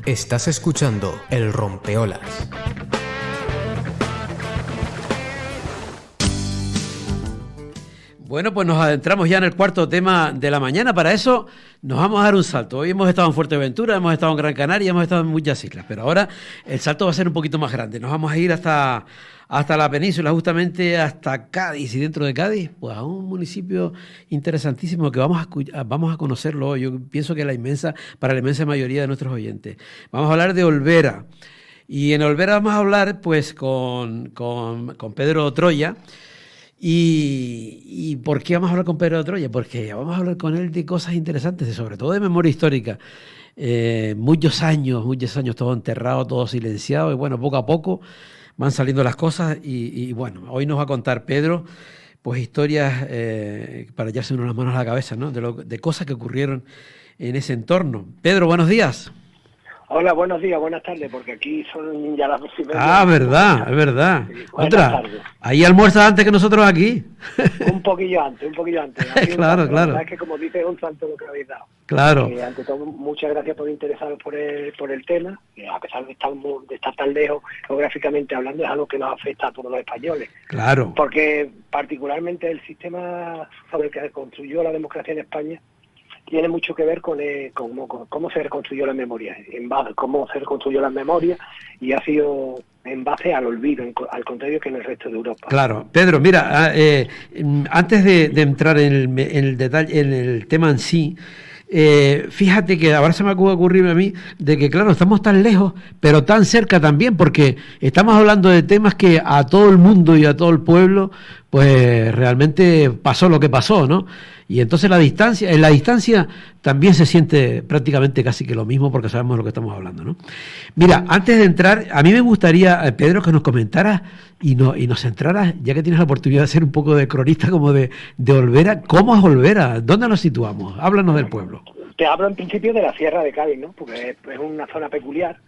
Estás escuchando El Rompeolas. Bueno, pues nos adentramos ya en el cuarto tema de la mañana. Para eso nos vamos a dar un salto. Hoy hemos estado en Fuerteventura, hemos estado en Gran Canaria, hemos estado en muchas islas, pero ahora el salto va a ser un poquito más grande. Nos vamos a ir hasta la península, justamente hasta Cádiz, y dentro de Cádiz, pues a un municipio interesantísimo que vamos a conocerlo hoy. Yo pienso que para la inmensa mayoría de nuestros oyentes. Vamos a hablar de Olvera. Y en Olvera vamos a hablar pues con Pedro Troya. ¿Y por qué vamos a hablar con Pedro Troya? Porque vamos a hablar con él de cosas interesantes, sobre todo de memoria histórica. Muchos años todo enterrado, todo silenciado, y bueno, poco a poco van saliendo las cosas y bueno, hoy nos va a contar Pedro pues historias para echarse uno las manos a la cabeza, ¿no? De cosas que ocurrieron en ese entorno. Pedro, buenos días. Hola, buenos días, buenas tardes, porque aquí son ya las 2:30. Ah, verdad, es verdad. Sí, Otra, ahí almuerzas antes que nosotros aquí. Un poquillo antes. Claro. La verdad es que, como dices, es un salto lo que habéis dado. Claro. Ante todo, muchas gracias por interesaros por el tema, que a pesar de estar tan lejos geográficamente hablando, es algo que nos afecta a todos los españoles. Claro. Porque particularmente el sistema sobre el que se construyó la democracia en España tiene mucho que ver con cómo se reconstruyó la memoria, cómo se reconstruyó la memoria, y ha sido en base al olvido, al contrario que en el resto de Europa. Claro. Pedro, mira, antes de entrar en el detalle, en el tema en sí, fíjate que ahora se me acaba de ocurrir a mí de que, claro, estamos tan lejos, pero tan cerca también, porque estamos hablando de temas que a todo el mundo y a todo el pueblo, pues realmente pasó lo que pasó, ¿no? Y entonces en la distancia también se siente prácticamente casi que lo mismo, porque sabemos de lo que estamos hablando, ¿no? Mira, antes de entrar, a mí me gustaría, Pedro, que nos comentaras y nos centraras, ya que tienes la oportunidad de ser un poco de cronista como de Olvera. ¿Cómo es Olvera? ¿Dónde nos situamos? Háblanos del pueblo. Te hablo en principio de la Sierra de Cádiz, ¿no? Porque es una zona peculiar.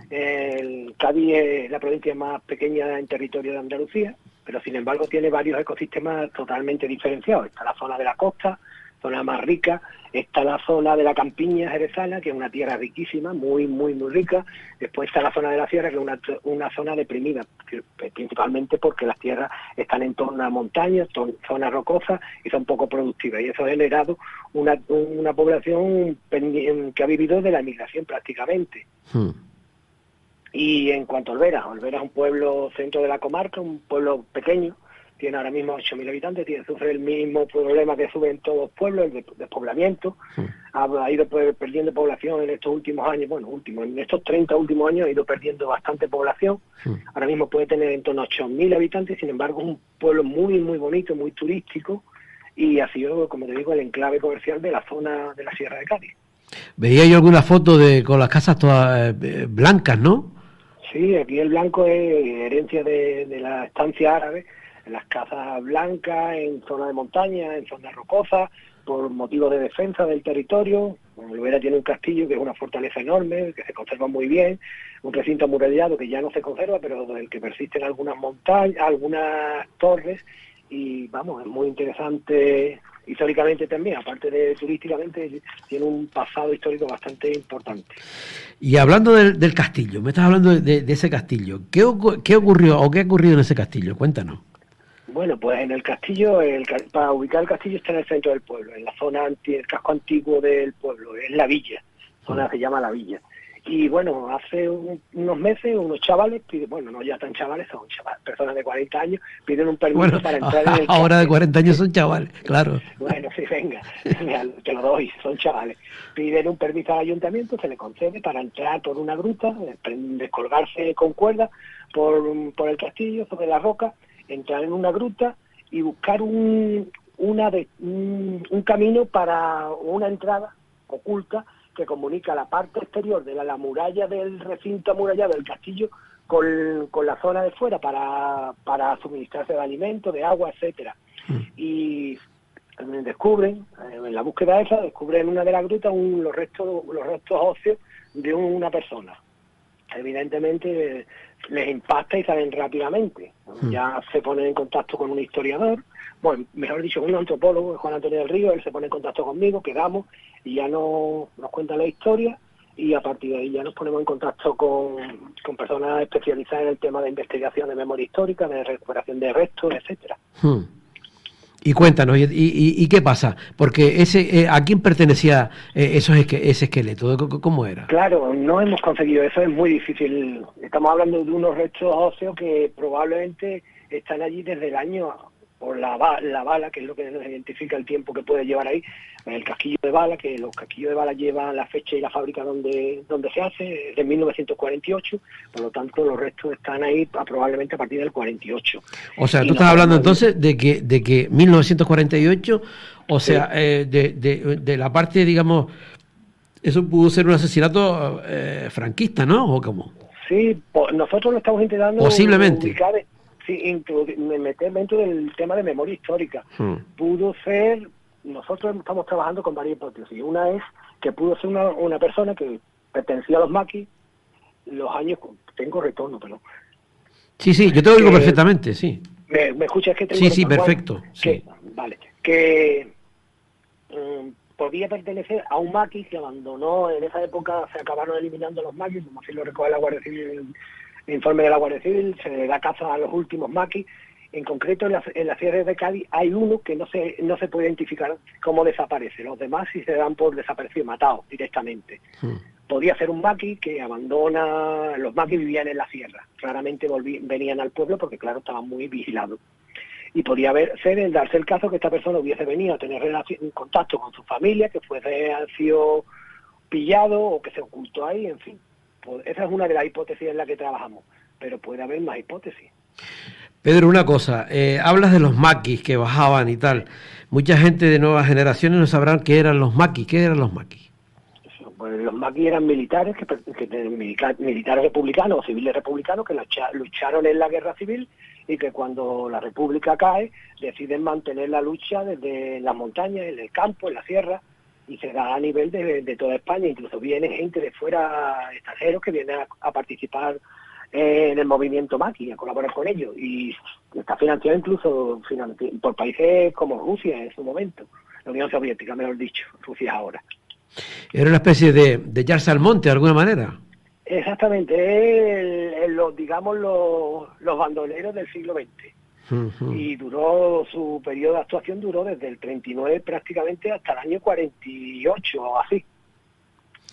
El Cádiz es la provincia más pequeña en territorio de Andalucía, pero sin embargo tiene varios ecosistemas totalmente diferenciados. Está la zona de la costa, zona más rica, está la zona de la campiña jerezana, que es una tierra riquísima, muy rica. Después está la zona de la sierra, que es una zona deprimida, principalmente porque las tierras están en torno a montañas, zonas rocosas, y son poco productivas, y eso ha generado una población que ha vivido de la emigración prácticamente. Y en cuanto a Olvera es un pueblo centro de la comarca, un pueblo pequeño, tiene ahora mismo 8.000 habitantes, sufre el mismo problema que sufren todos los pueblos, el despoblamiento. Ha ido perdiendo población en estos últimos años, en estos 30 últimos años ha ido perdiendo bastante población. Ahora mismo puede tener en torno a 8.000 habitantes, sin embargo es un pueblo muy bonito, muy turístico, y ha sido, como te digo, el enclave comercial de la zona de la Sierra de Cádiz. Veía yo alguna foto con las casas todas blancas, ¿no? Sí, aquí el blanco es herencia de la estancia árabe, en las casas blancas, en zonas de montaña, en zonas rocosas, por motivos de defensa del territorio. Olvera tiene un castillo que es una fortaleza enorme, que se conserva muy bien, un recinto amurallado que ya no se conserva, pero del que persisten algunas montañas, algunas torres, y vamos, es muy interesante históricamente también, aparte de turísticamente, tiene un pasado histórico bastante importante. Y hablando del castillo, me estás hablando de ese castillo. ¿Qué ocurrió o qué ha ocurrido en ese castillo? Cuéntanos. Bueno, pues en el castillo, para ubicar el castillo está en el centro del pueblo, en la zona el casco antiguo del pueblo, es la villa, zona que se llama la villa. Y bueno, hace unos meses unos chavales no ya tan chavales, son personas de 40 años, piden un permiso para entrar en el castillo. Ahora de 40 años son chavales, claro. Bueno, sí, venga, te lo doy, son chavales. Piden un permiso al ayuntamiento, se le concede para entrar por una gruta, descolgarse con cuerda por el castillo, sobre la roca, entrar en una gruta y buscar un camino para una entrada oculta que comunica la parte exterior de la muralla del recinto amurallado del castillo con la zona de fuera para suministrarse de alimentos, de agua, etcétera. Y descubren, en la búsqueda esa, descubren en una de las grutas los restos óseos de una persona. Evidentemente les impacta y salen rápidamente. Ya se ponen en contacto con un historiador, bueno, mejor dicho, con un antropólogo, Juan Antonio del Río. Él se pone en contacto conmigo, quedamos y ya nos cuenta la historia. y a partir de ahí ya nos ponemos en contacto con personas especializadas en el tema de investigación de memoria histórica, de recuperación de restos, etcétera. Y cuéntanos, ¿y qué pasa? Porque ¿a quién pertenecía ese esqueleto? ¿Cómo era? Claro, no hemos conseguido eso, es muy difícil. Estamos hablando de unos restos óseos que probablemente están allí desde el año, por la bala, que es lo que nos identifica el tiempo que puede llevar ahí, el casquillo de bala, que los casquillos de bala llevan la fecha y la fábrica donde se hace, de 1948, por lo tanto los restos están ahí probablemente a partir del 48. O sea, tú estás hablando entonces de que 1948, o sea, de la parte, digamos, eso pudo ser un asesinato franquista, ¿no? ¿O cómo? Sí, nosotros lo estamos intentando posiblemente ubicar, meter dentro del tema de memoria histórica. Pudo ser, nosotros estamos trabajando con varias hipótesis. Una es que pudo ser una persona que pertenecía a los maquis, los años, tengo retorno, pero... Sí, yo te oigo perfectamente, sí. ¿Me escuchas? Que tengo sí, perfecto. Sí. Vale, que podía pertenecer a un maqui que abandonó, en esa época se acabaron eliminando los maquis, como así lo recoge la Guardia Civil, el informe de la Guardia Civil, se da caza a los últimos maquis. En concreto, en la Sierra de Cádiz hay uno que no se puede identificar cómo desaparece. Los demás sí se dan por desaparecido, matados directamente. Podía ser un maqui que abandona... Los maquis vivían en la sierra. Raramente venían al pueblo porque, claro, estaban muy vigilados. Y podía darse el caso que esta persona hubiese venido a tener contacto con su familia, que sido pillado o que se ocultó ahí, en fin. Pues esa es una de las hipótesis en la que trabajamos. Pero puede haber más hipótesis. Pedro, una cosa, hablas de los maquis que bajaban y tal. Mucha gente de nuevas generaciones no sabrán qué eran los maquis. ¿Qué eran los maquis? Pues los maquis eran militares, militares republicanos o civiles republicanos que lucharon en la guerra civil y que cuando la república cae deciden mantener la lucha desde las montañas, en el campo, en la sierra, y se da a nivel de toda España. Incluso viene gente de fuera, extranjeros, que viene a participar en el movimiento maqui, a colaborar con ellos, y está financiado incluso por países como Rusia en su momento, la Unión Soviética, mejor dicho, Rusia ahora. Era una especie de Yar Almonte, de alguna manera. Exactamente, digamos los bandoleros del siglo XX. Y su periodo de actuación duró desde el 39 prácticamente hasta el año 48 o así,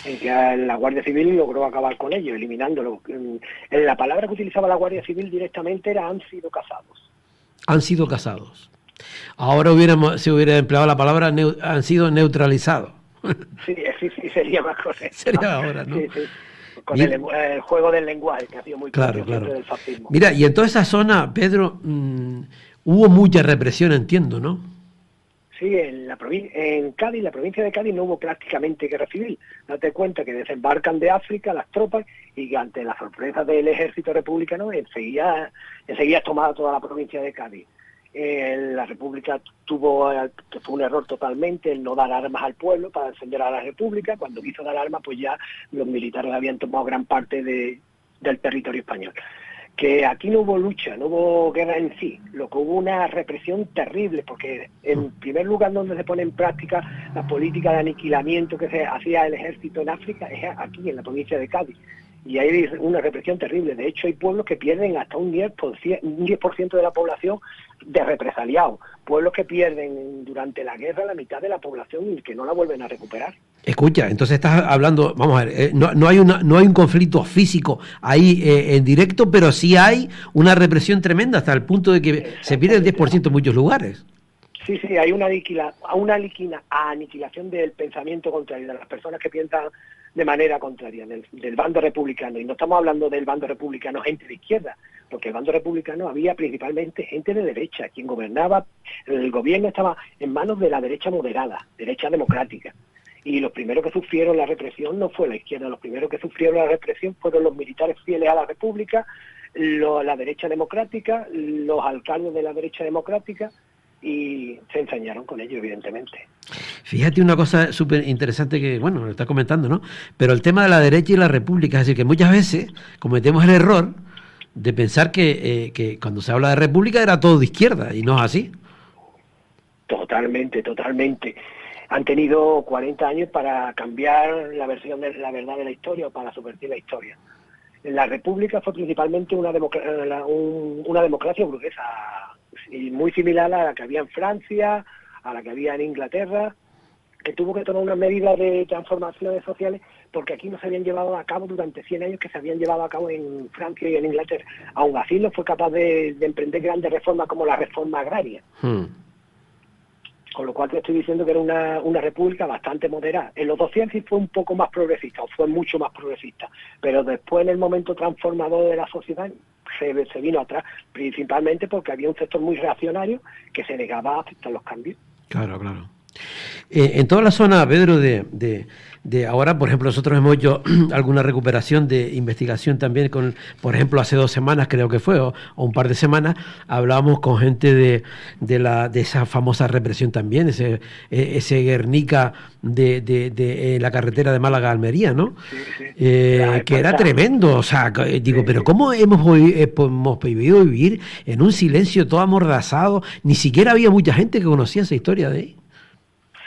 en que la Guardia Civil logró acabar con ellos, eliminándolo. La palabra que utilizaba la Guardia Civil directamente era han sido casados. Han sido casados. Ahora se hubiera empleado la palabra han sido neutralizados. Sí, sería más correcto. Sería ahora, ¿no? Sí. Con el juego del lenguaje, que ha sido muy claro. del fascismo. Mira, y en toda esa zona, Pedro, hubo mucha represión, entiendo, ¿no? Sí, en Cádiz, la provincia de Cádiz, no hubo prácticamente guerra civil. Date cuenta que desembarcan de África las tropas y que ante la sorpresa del ejército republicano enseguida tomada toda la provincia de Cádiz. La República que fue un error totalmente, el no dar armas al pueblo para defender a la República. Cuando quiso dar armas, pues ya los militares habían tomado gran parte del territorio español. Que aquí no hubo lucha, no hubo guerra en sí, lo que hubo una represión terrible, porque en primer lugar donde se pone en práctica la política de aniquilamiento que se hacía el ejército en África es aquí, en la provincia de Cádiz, y hay una represión terrible. De hecho hay pueblos que pierden hasta un 10% de la población de represaliados, pueblos que pierden durante la guerra la mitad de la población y que no la vuelven a recuperar. Escucha, entonces estás hablando, vamos a ver, no hay un conflicto físico ahí en directo, pero sí hay una represión tremenda hasta el punto de que se pierde el 10% en muchos lugares. Sí, hay una aniquilación del pensamiento contrario, de las personas que piensan de manera contraria, del bando republicano. Y no estamos hablando del bando republicano, gente de izquierda, porque el bando republicano había principalmente gente de derecha. Quien gobernaba, el gobierno estaba en manos de la derecha moderada, derecha democrática. Y los primeros que sufrieron la represión no fue la izquierda, los primeros que sufrieron la represión fueron los militares fieles a la República, la derecha democrática, los alcaldes de la derecha democrática, y se ensañaron con ello, evidentemente. Fíjate una cosa súper interesante que, bueno, lo estás comentando, ¿no? Pero el tema de la derecha y la República, es decir, que muchas veces cometemos el error de pensar que cuando se habla de República era todo de izquierda, y no es así. Totalmente. han tenido 40 años para cambiar la versión de la verdad de la historia o para subvertir la historia. La República fue principalmente una democracia burguesa, y muy similar a la que había en Francia, a la que había en Inglaterra, que tuvo que tomar unas medidas de transformaciones sociales porque aquí no se habían llevado a cabo durante 100 años que se habían llevado a cabo en Francia y en Inglaterra. Aún así no fue capaz de emprender grandes reformas como la reforma agraria. Con lo cual te estoy diciendo que era una república bastante moderada. En los 200 fue un poco más progresista, o fue mucho más progresista, pero después en el momento transformador de la sociedad se vino atrás, principalmente porque había un sector muy reaccionario que se negaba a aceptar los cambios. Claro, claro. En toda la zona, Pedro, de ahora, por ejemplo, nosotros hemos hecho alguna recuperación de investigación también con, por ejemplo, hace 2 semanas creo que fue, o un par de semanas, hablábamos con gente de esa famosa represión también, ese Guernica de la carretera de Málaga a Almería, ¿no? Sí, sí. Que era tremendo, o sea, digo, pero ¿cómo hemos podido vivir en un silencio todo amordazado? Ni siquiera había mucha gente que conocía esa historia de ahí.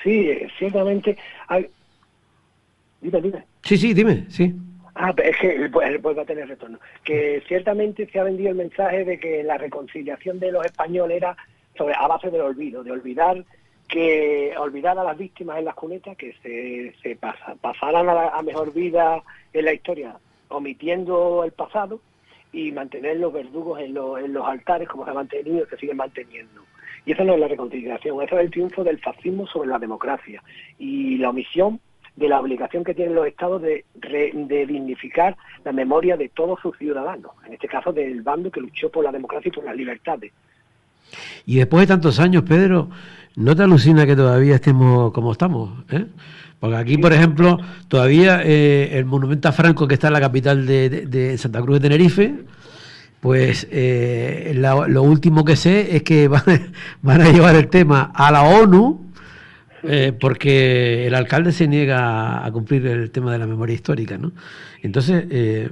Sí, ciertamente. Dime. Sí, dime, sí. Es que vuelve a tener retorno. Que ciertamente se ha vendido el mensaje de que la reconciliación de los españoles era a base del olvido, de olvidar a las víctimas en las cunetas, que se pasaran a mejor vida en la historia, omitiendo el pasado, y mantener los verdugos en los altares como se ha mantenido y se siguen manteniendo. Y eso no es la reconciliación, eso es el triunfo del fascismo sobre la democracia y la omisión de la obligación que tienen los estados de dignificar la memoria de todos sus ciudadanos, en este caso del bando que luchó por la democracia y por las libertades. Y después de tantos años, Pedro, ¿no te alucina que todavía estemos como estamos? Porque aquí, por ejemplo, todavía el monumento a Franco, que está en la capital de Santa Cruz de Tenerife, pues lo último que sé es que van a llevar el tema a la ONU, porque el alcalde se niega a cumplir el tema de la memoria histórica, ¿no? Entonces,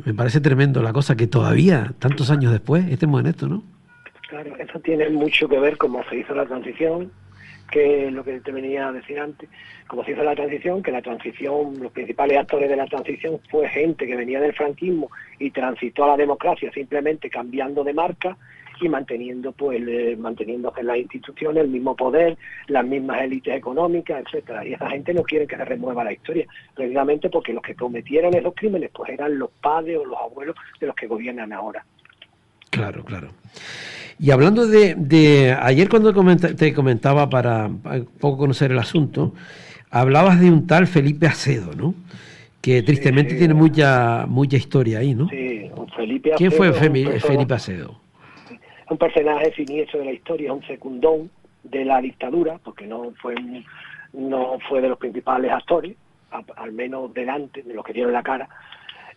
me parece tremendo la cosa que todavía, tantos años después, estemos en esto, ¿no? Claro, eso tiene mucho que ver cómo se hizo la transición, que es lo que te venía a decir antes, cómo se hizo la transición, que la transición, los principales actores de la transición fue gente que venía del franquismo y transitó a la democracia simplemente cambiando de marca y manteniéndose en las instituciones, el mismo poder, las mismas élites económicas, etcétera. Y esa gente no quiere que se remueva la historia, precisamente porque los que cometieron esos crímenes pues eran los padres o los abuelos de los que gobiernan ahora. Claro. Y hablando de ayer cuando te comentaba para un poco conocer el asunto, hablabas de un tal Felipe Acedo, ¿no? Que tristemente tiene mucha historia ahí, ¿no? Sí, Felipe Acedo. ¿Quién fue Felipe Acedo? Un personaje siniestro de la historia, un secundón de la dictadura, porque no fue de los principales actores, al menos delante de los que dieron la cara,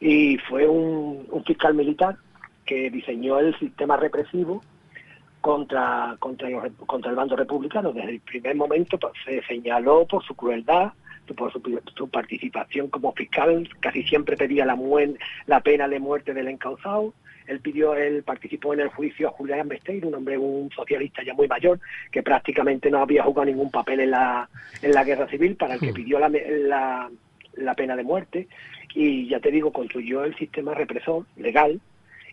y fue un fiscal militar que diseñó el sistema represivo contra el bando republicano. Desde el primer momento se señaló por su crueldad, por su participación como fiscal, casi siempre pedía la pena de muerte del encausado. Él participó en el juicio a Julián Besteiro, un socialista ya muy mayor, que prácticamente no había jugado ningún papel en la guerra civil, para el que pidió la pena de muerte, y ya te digo, construyó el sistema represor legal.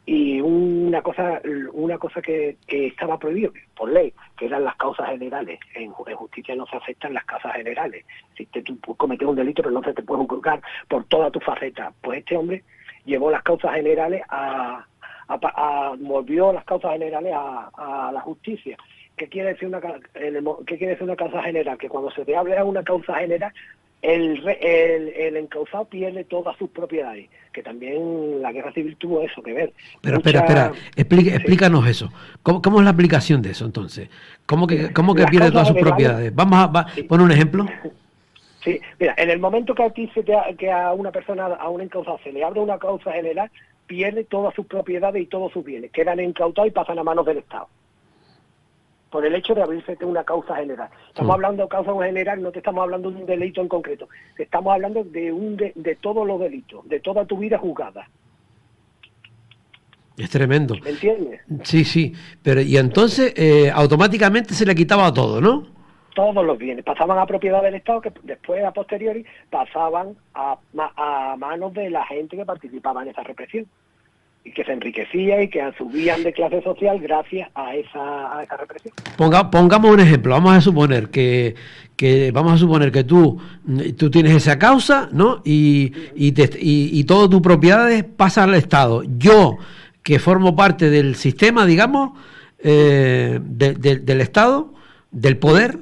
Y una cosa que estaba prohibido por ley, que eran las causas generales. En justicia no se aceptan las causas generales. Si tú cometes un delito, pero no se te puede juzgar por toda tu faceta. Pues este hombre llevó las causas generales volvió las causas generales a la justicia. ¿Qué quiere decir una causa general? Que cuando se te habla de una causa general, el encausado pierde todas sus propiedades, que también la guerra civil tuvo eso que ver. Pero espera, explícanos eso. ¿Cómo es la aplicación de eso entonces? ¿Cómo que pierde todas sus propiedades? Vamos a poner un ejemplo. Sí, mira, en el momento que a una persona, a un encausado se le abre una causa general, pierde todas sus propiedades y todos sus bienes, quedan incautados y pasan a manos del Estado, por el hecho de abrirse una causa general. Estamos hablando de causa general, no te estamos hablando de un delito en concreto, estamos hablando de todos los delitos, de toda tu vida juzgada. Es tremendo. ¿Me entiendes? Sí, pero y entonces automáticamente se le quitaba todo, ¿no? todos los bienes pasaban a propiedad del Estado, que después, a posteriori, pasaban a manos de la gente que participaba en esa represión y que se enriquecía y que subían de clase social gracias a esa represión. Pongamos un ejemplo. Vamos a suponer que tú tienes esa causa, ¿no? Y todas tus propiedades pasan al Estado. Yo, que formo parte del sistema, digamos, del Estado, del poder,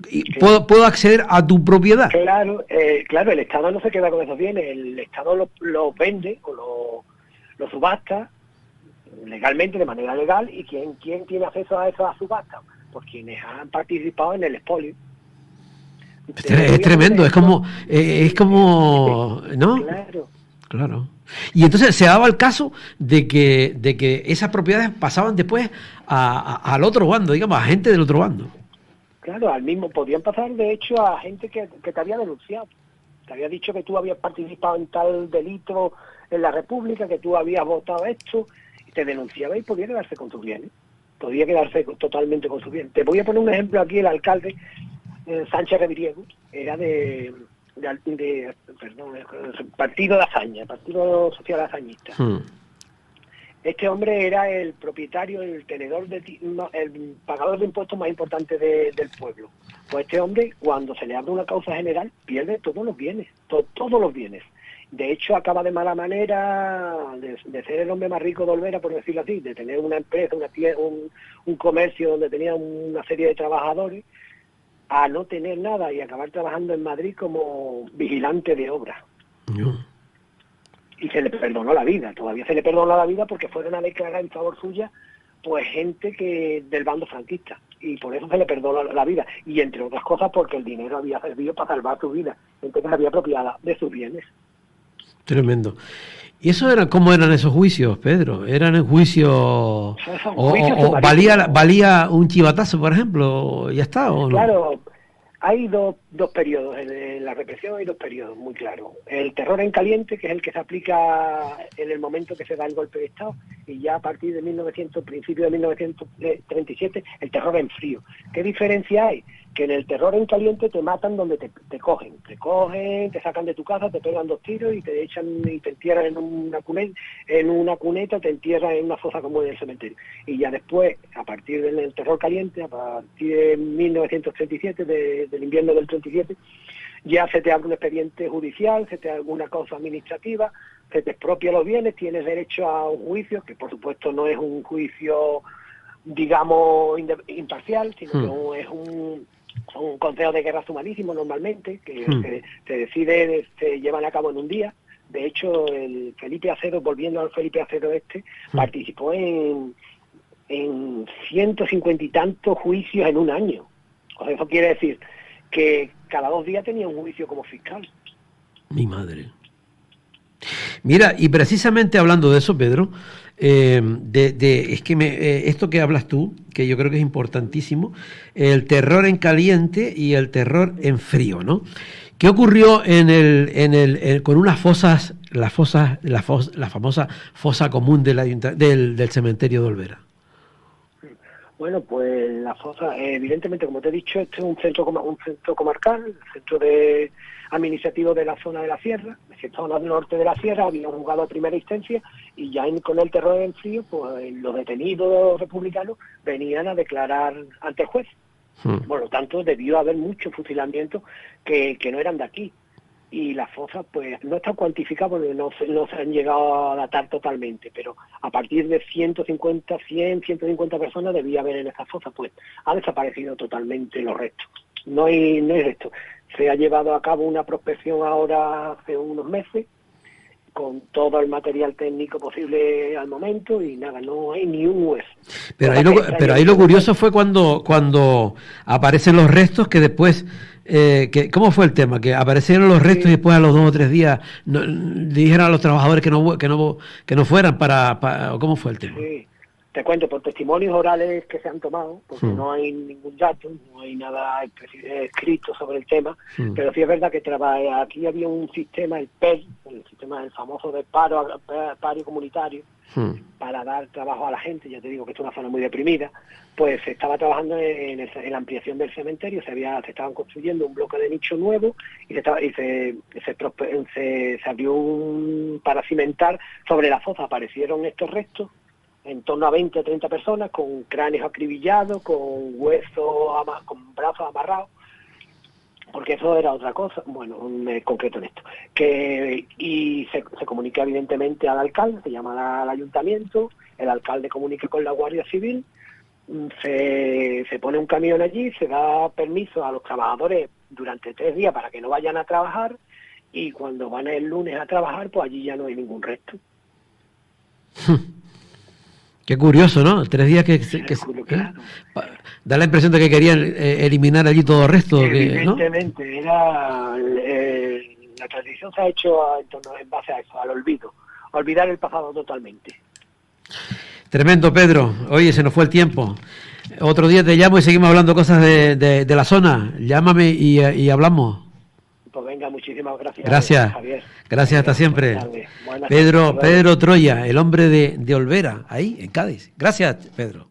y puedo acceder a tu propiedad. Claro, el Estado no se queda con esos bienes, el Estado los vende o lo subasta legalmente, de manera legal. ¿Y quién tiene acceso a esa subasta? Pues quienes han participado en el expolio. Es tremendo, es como, ¿no? Claro. Y entonces se daba el caso de que esas propiedades pasaban después al otro bando, digamos, a gente del otro bando. Claro, podían pasar de hecho a gente que te había denunciado. Te había dicho que tú habías participado en tal delito en la República, que tú habías votado esto, y te denunciaba y podía quedarse con sus bienes. Podía quedarse totalmente con sus bienes. Te voy a poner un ejemplo aquí. El alcalde Sánchez Reviriego era del Partido de Azaña, Partido Social Azañista. Este hombre era el propietario, el pagador de impuestos más importante del pueblo. Pues este hombre, cuando se le abre una causa general, pierde todos los bienes, todos los bienes. De hecho, acaba de mala manera de ser el hombre más rico de Olvera, por decirlo así, de tener una empresa, un comercio donde tenía una serie de trabajadores, a no tener nada y acabar trabajando en Madrid como vigilante de obra. Y se le perdonó la vida, todavía se le perdonó la vida porque fueron a declarar en favor suya pues gente del bando franquista, y por eso se le perdonó la vida, y entre otras cosas porque el dinero había servido para salvar su vida, gente que se había apropiado de sus bienes. Tremendo. ¿Y cómo eran esos juicios, Pedro? ¿Eran en juicios o valía un chivatazo, por ejemplo, ya está, o no? Claro. Hay dos periodos, en la represión hay dos periodos muy claros. El terror en caliente, que es el que se aplica en el momento que se da el golpe de Estado, y ya a partir de principio de 1937, el terror en frío. ¿Qué diferencia hay? Que en el terror en caliente te matan donde te cogen, te sacan de tu casa, te pegan 2 tiros y te echan y te entierran en una cuneta, te entierran en una fosa común en el cementerio. Y ya después, a partir del terror caliente, a partir de 1937, del invierno del 37, ya se te abre un expediente judicial, se te abre una causa administrativa, se te expropia los bienes, tienes derecho a un juicio, que por supuesto no es un juicio, digamos, imparcial, sino que es un consejo de guerra sumarísimo normalmente, que se llevan a cabo en un día. De hecho, el Felipe Acedo, volviendo al Felipe Acedo participó en 150 y tantos juicios en un año. O sea, eso quiere decir que cada 2 días tenía un juicio como fiscal. Mi madre. Mira, y precisamente hablando de eso, Pedro, esto que hablas tú, que yo creo que es importantísimo, el terror en caliente y el terror en frío, ¿no? ¿Qué ocurrió con unas fosas, la famosa fosa común del cementerio de Olvera? Bueno, pues la fosa, evidentemente, como te he dicho, este es un centro comarcal, el centro administrativo de la zona de la sierra, la zona norte de la sierra. Había un juzgado de primera instancia, y ya con el terror en frío, pues los detenidos republicanos venían a declarar ante el juez. Por lo tanto, debió haber muchos fusilamientos que no eran de aquí. Y las fosas, pues, no están cuantificadas porque no se han llegado a datar totalmente, pero a partir de 150 personas debía haber en esas fosas. Pues ha desaparecido totalmente los restos. No hay restos. Se ha llevado a cabo una prospección ahora hace unos meses, con todo el material técnico posible al momento, y nada, no hay ni un hueso. Pero ahí lo curioso fue cuando aparecen los restos, que después, ¿cómo fue el tema? Que aparecieron los restos y después a los 2 o 3 días dijeron a los trabajadores que no fueran ¿cómo fue el tema? Sí. Te cuento, por testimonios orales que se han tomado, porque no hay ningún dato, no hay nada escrito sobre el tema, pero sí es verdad que aquí había un sistema, el PER, el sistema del famoso de paro comunitario, para dar trabajo a la gente. Ya te digo que es una zona muy deprimida. Pues se estaba trabajando en la ampliación del cementerio, se estaban construyendo un bloque de nicho nuevo y se abrió para cimentar sobre la fosa. Aparecieron estos restos, en torno a 20 o 30 personas, con cráneos acribillados, con huesos, con brazos amarrados, porque eso era otra cosa, bueno, concreto en esto. Y se comunica evidentemente al alcalde, se llama al ayuntamiento, el alcalde comunica con la Guardia Civil, se pone un camión allí, se da permiso a los trabajadores durante 3 días para que no vayan a trabajar, y cuando van el lunes a trabajar, pues allí ya no hay ningún resto. Qué curioso, ¿no? 3 días claro. Da la impresión de que querían eliminar allí todo el resto. Evidentemente, ¿no? era la transición se ha hecho en base a eso, al olvido, olvidar el pasado totalmente. Tremendo, Pedro. Oye, se nos fue el tiempo. Otro día te llamo y seguimos hablando cosas de la zona. Llámame y hablamos. Pues venga, muchísimas gracias. Gracias, Javier. Gracias, hasta siempre. Buenas Pedro tardes. Troya, el hombre de Olvera, ahí en Cádiz. Gracias, Pedro.